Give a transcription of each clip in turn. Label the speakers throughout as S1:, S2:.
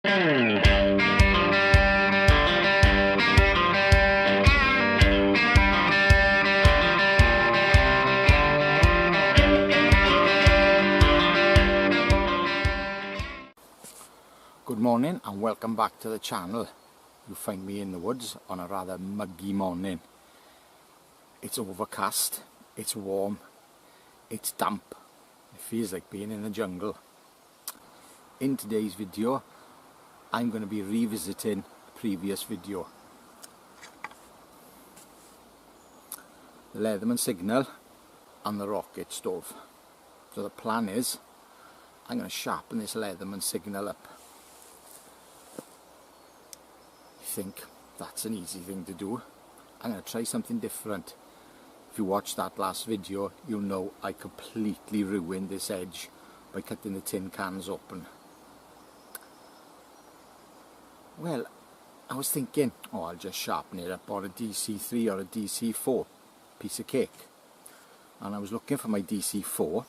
S1: Good morning and welcome back to the channel. You find me in the woods on a rather muggy morning. It's overcast, it's warm, it's damp. It feels like being in the jungle. In today's video, I'm going to be revisiting a previous video. The Leatherman signal and the rocket stove. So the plan is, I'm going to sharpen this Leatherman signal up. Think that's an easy thing to do. I'm going to try something different. If you watched that last video, you'll know I completely ruined this edge by cutting the tin cans open. Well, I was thinking, oh, I'll just sharpen it up on a DC3 or a DC4, piece of cake. And I was looking for my DC4.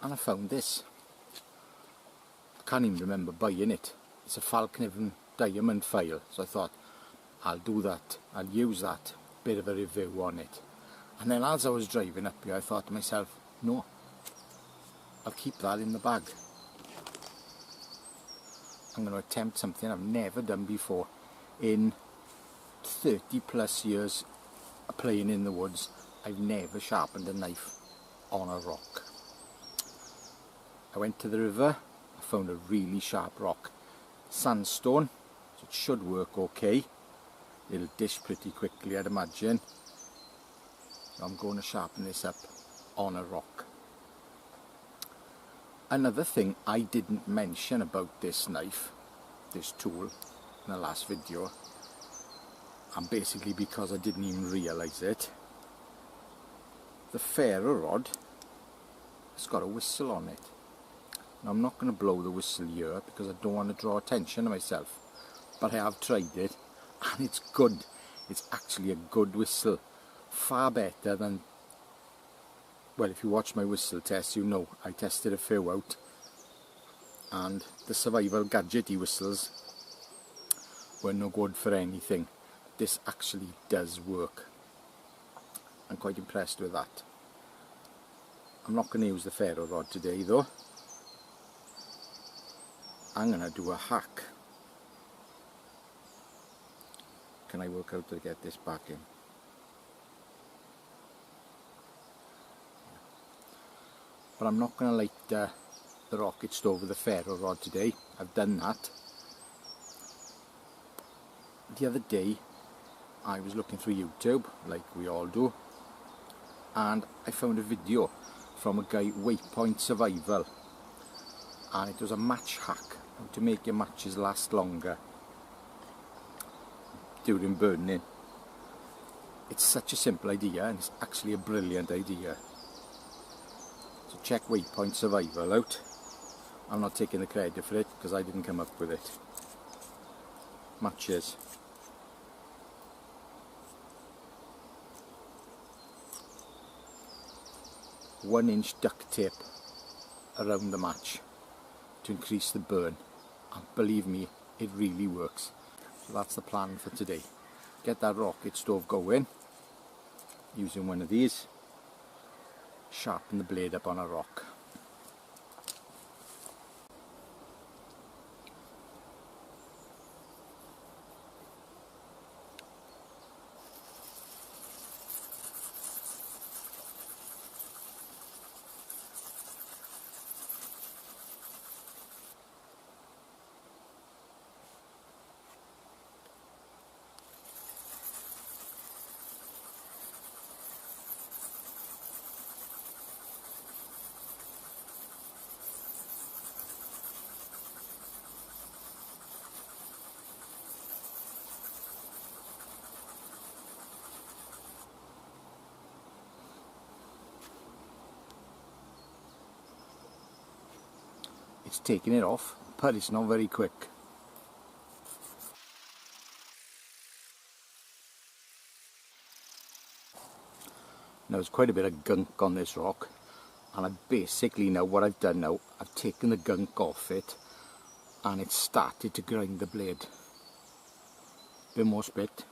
S1: And I found this. I can't even remember buying it. It's a Falcon diamond file, so I thought I'll do that, I'll use that, bit of a review on it. And then as I was driving up here, I thought to myself, no, I'll keep that in the bag. I'm going to attempt something I've never done before. In 30 plus years of playing in the woods, I've never sharpened a knife on a rock. I went to the river, I found a really sharp rock, sandstone, so it should work okay. It'll dish pretty quickly, I'd imagine. So I'm going to sharpen this up on a rock. Another thing I didn't mention about this knife, this tool, in the last video, and basically because I didn't even realise it, the ferro rod has got a whistle on it. Now, I'm not going to blow the whistle here because I don't want to draw attention to myself, but I have tried it and it's good. It's actually a good whistle, far better than, well, if you watch my whistle test, you know I tested a few out, and the survival gadgety whistles were no good for anything. This actually does work. I'm quite impressed with that. I'm not going to use the ferro rod today though. I'm going to do a hack. Can I work out to get this back in? But I'm not going to light the rocket stove with the ferro rod today. I've done that. The other day I was looking through YouTube, like we all do, and I found a video from a guy, Waypoint Survival, and it was a match hack, how to make your matches last longer during burning. It's such a simple idea and it's actually a brilliant idea. So check Waypoint Survival out. I'm not taking the credit for it because I didn't come up with it. Matches. One-inch duct tape around the match to increase the burn, and believe me, it really works. So that's the plan for today. Get that rocket stove going using one of these, sharpen the blade up on a rock. It's taking it off, but it's not very quick. Now there's quite a bit of gunk on this rock, and I basically, now what I've done now, I've taken the gunk off it and it's started to grind the blade. Bit more spit.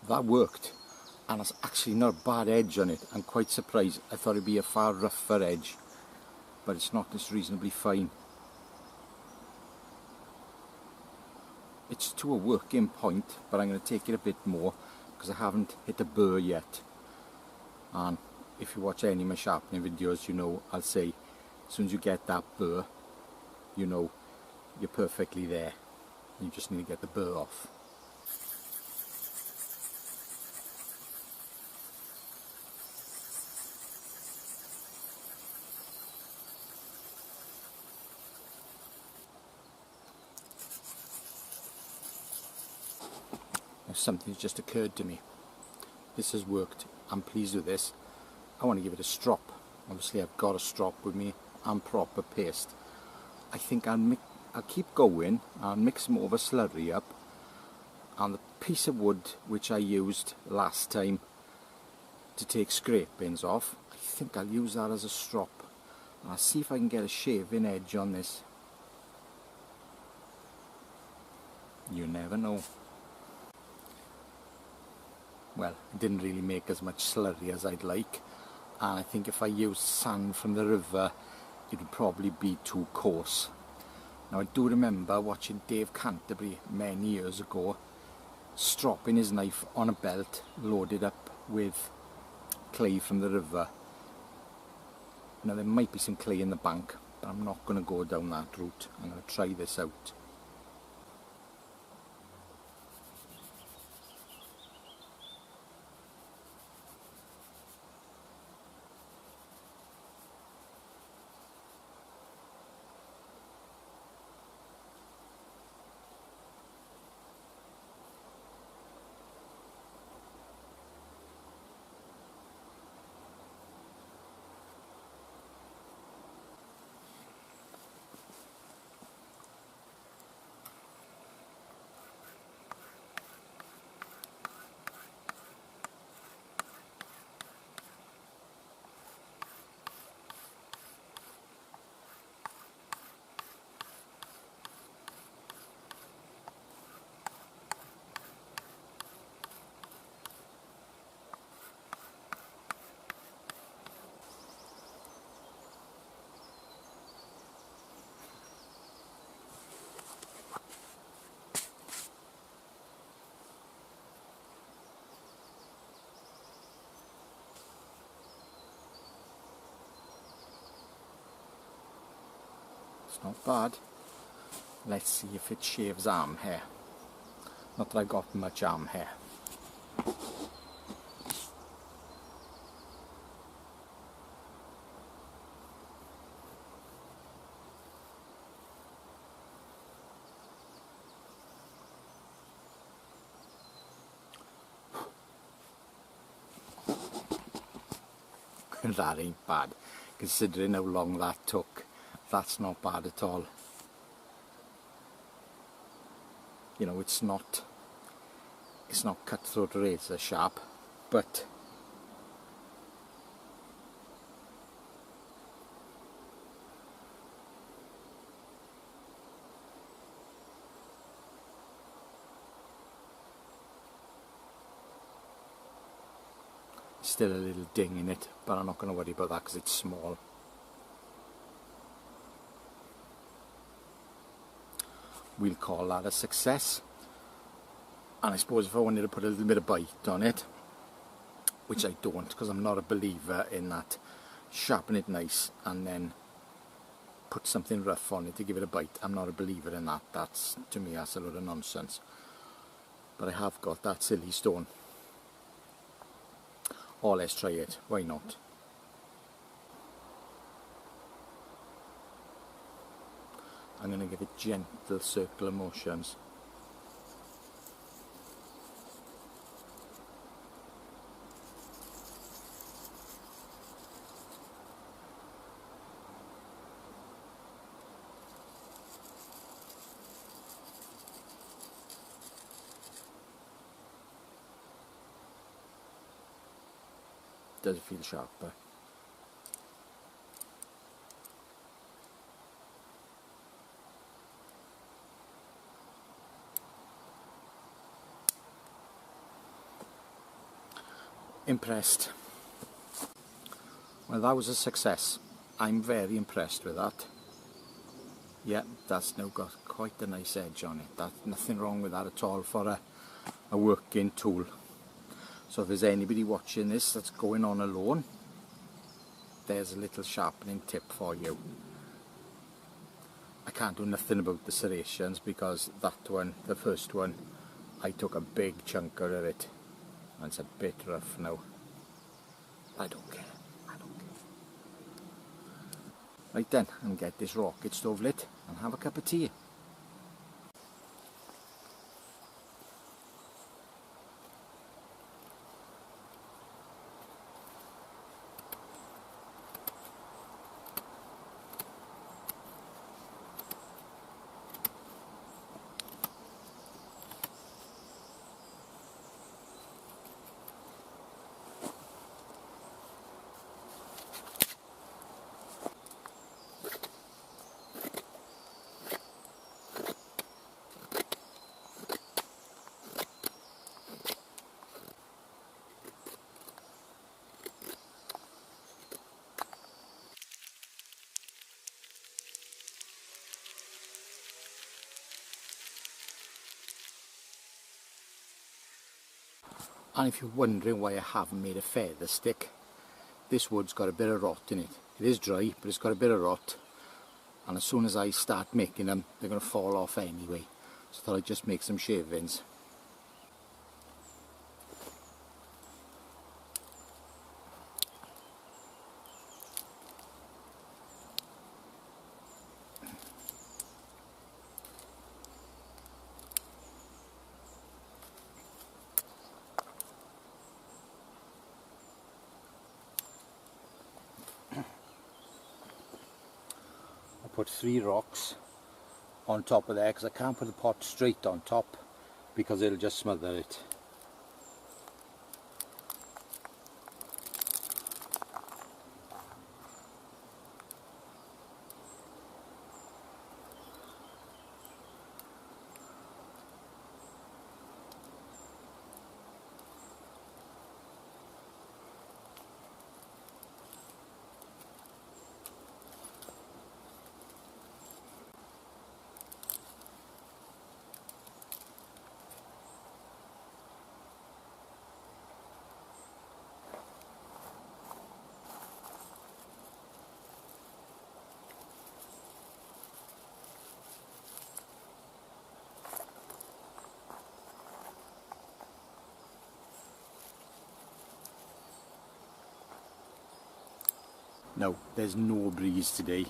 S1: That worked, and it's actually not a bad edge on it. I'm quite surprised. I thought it'd be a far rougher edge, but it's not. It's reasonably fine. It's to a working point, but I'm going to take it a bit more because I haven't hit a burr yet. And if you watch any of my sharpening videos, you know I'll say as soon as you get that burr, you know you're perfectly there. You just need to get the burr off. Now something's just occurred to me. This has worked. I'm pleased with this. I want to give it a strop. Obviously I've got a strop with me and proper paste. I think I'll keep going. I'll mix more of a slurry up, and the piece of wood which I used last time to take scrapings off, I think I'll use that as a strop. And I'll see if I can get a shaving edge on this. You never know. Well, it didn't really make as much slurry as I'd like, and I think if I used sand from the river it would probably be too coarse. Now I do remember watching Dave Canterbury many years ago stropping his knife on a belt loaded up with clay from the river. Now there might be some clay in the bank, but I'm not going to go down that route. I'm going to try this out. It's not bad. Let's see if it shaves arm hair. Not that I've got much arm hair. That ain't bad, considering how long that took. That's not bad at all. You know, it's not cutthroat razor sharp, but still a little ding in it, but I'm not going to worry about that because it's small. We'll call that a success. And I suppose if I wanted to put a little bit of bite on it, which I don't because I'm not a believer in that, sharpen it nice and then put something rough on it to give it a bite. I'm not a believer in that. That's, to me, that's a load of nonsense. But I have got that silly stone. Oh, let's try it. Why not? I'm going to give it gentle circular motions. Does it feel sharper? Impressed. Well, that was a success. I'm very impressed with that. Yeah, that's now got quite a nice edge on it. That's nothing wrong with that at all for a working tool. So if there's anybody watching this that's going on alone, there's a little sharpening tip for you. I can't do nothing about the serrations because that one, the first one, I took a big chunk out of it and it's a bit rough now. I don't care. I don't care. Right then, and get this rocket stove lit and have a cup of tea. And if you're wondering why I haven't made a feather stick, this wood's got a bit of rot in it. It is dry, but it's got a bit of rot. And as soon as I start making them, they're going to fall off anyway. So I thought I'd just make some shavings. Put 3 rocks on top of there because I can't put the pot straight on top because it'll just smother it. No, there's no breeze today.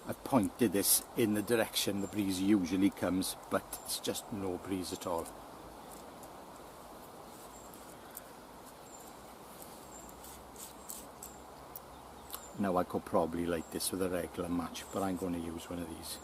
S1: I've pointed this in the direction the breeze usually comes, but it's just no breeze at all. Now I could probably light this with a regular match, but I'm going to use one of these.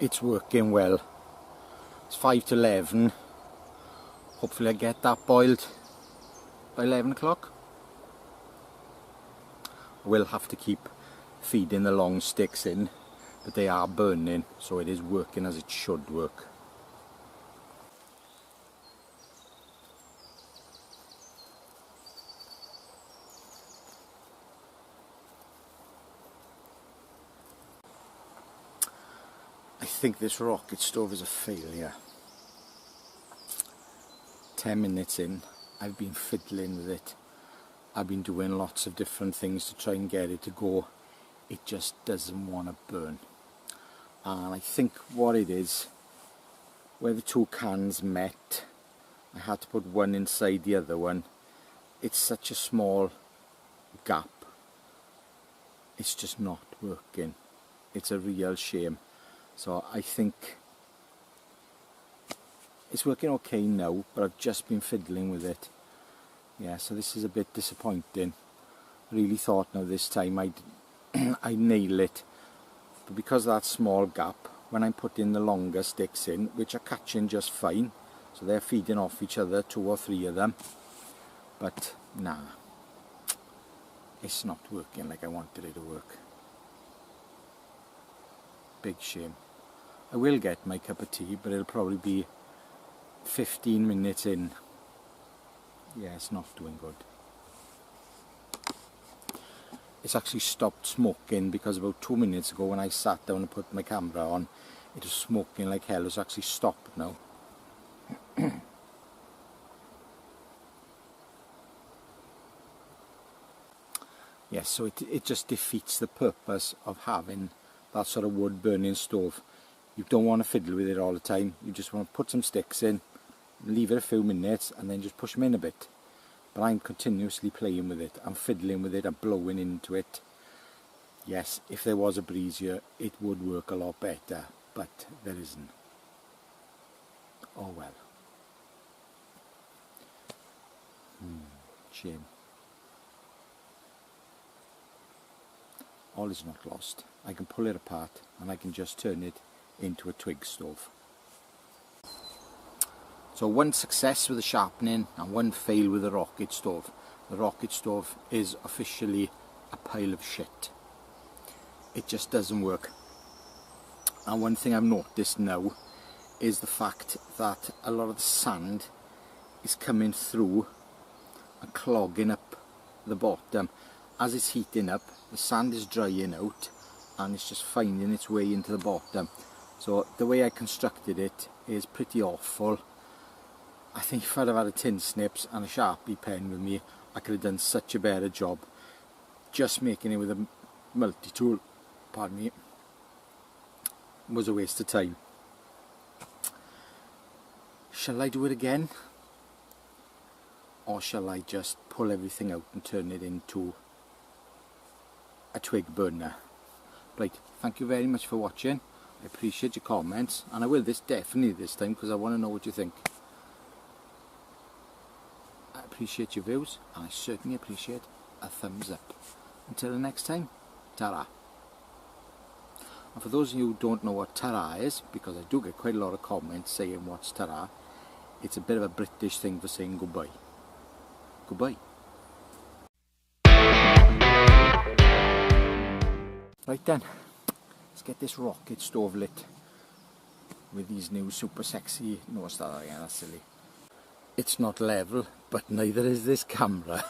S1: it's working well. It's 5 to 11. Hopefully I get that boiled by 11 o'clock. I will have to keep feeding the long sticks in, but they are burning, so it is working as it should work. I think this rocket stove is a failure. 10 minutes in, I've been fiddling with it. I've been doing lots of different things to try and get it to go. It just doesn't want to burn. And I think what it is, where the two cans met, I had to put one inside the other one. It's such a small gap. It's just not working. It's a real shame. So I think it's working okay now, but I've just been fiddling with it. Yeah, so this is a bit disappointing. I really thought now this time I'd nail it. But because of that small gap, when I'm putting the longer sticks in, which are catching just fine, so they're feeding off each other, 2 or 3 of them. But nah, it's not working like I wanted it to work. Big shame. I will get my cup of tea, but it'll probably be 15 minutes in. Yeah, it's not doing good. It's actually stopped smoking because about 2 minutes ago when I sat down and put my camera on, it was smoking like hell. It's actually stopped now. Yes, so it just defeats the purpose of having that sort of wood burning stove. You don't want to fiddle with it all the time. You just want to put some sticks in, leave it a few minutes, and then just push them in a bit. But I'm continuously playing with it. I'm fiddling with it. I'm blowing into it. Yes, if there was a breeze here, it would work a lot better, but there isn't. Oh well. Shame. All is not lost. I can pull it apart and I can just turn it into a twig stove. So one success with the sharpening and one fail with the rocket stove. The rocket stove is officially a pile of shit. It just doesn't work. And one thing I've noticed now is the fact that a lot of the sand is coming through and clogging up the bottom. As it's heating up, the sand is drying out and it's just finding its way into the bottom. So the way I constructed it is pretty awful. I think if I'd have had a tin snips and a Sharpie pen with me, I could have done such a better job. Just making it with a multi-tool, pardon me, was a waste of time. Shall I do it again? Or shall I just pull everything out and turn it into a twig burner? Right, thank you very much for watching. I appreciate your comments, and I will definitely this time because I want to know what you think. I appreciate your views, and I certainly appreciate a thumbs up. Until the next time, ta-ra. And for those of you who don't know what ta-ra is, because I do get quite a lot of comments saying what's ta-ra, it's a bit of a British thing for saying goodbye. Goodbye. Right then, let's get this rocket stove lit with these new super sexy, no, start again, that's silly. It's not level, but neither is this camera.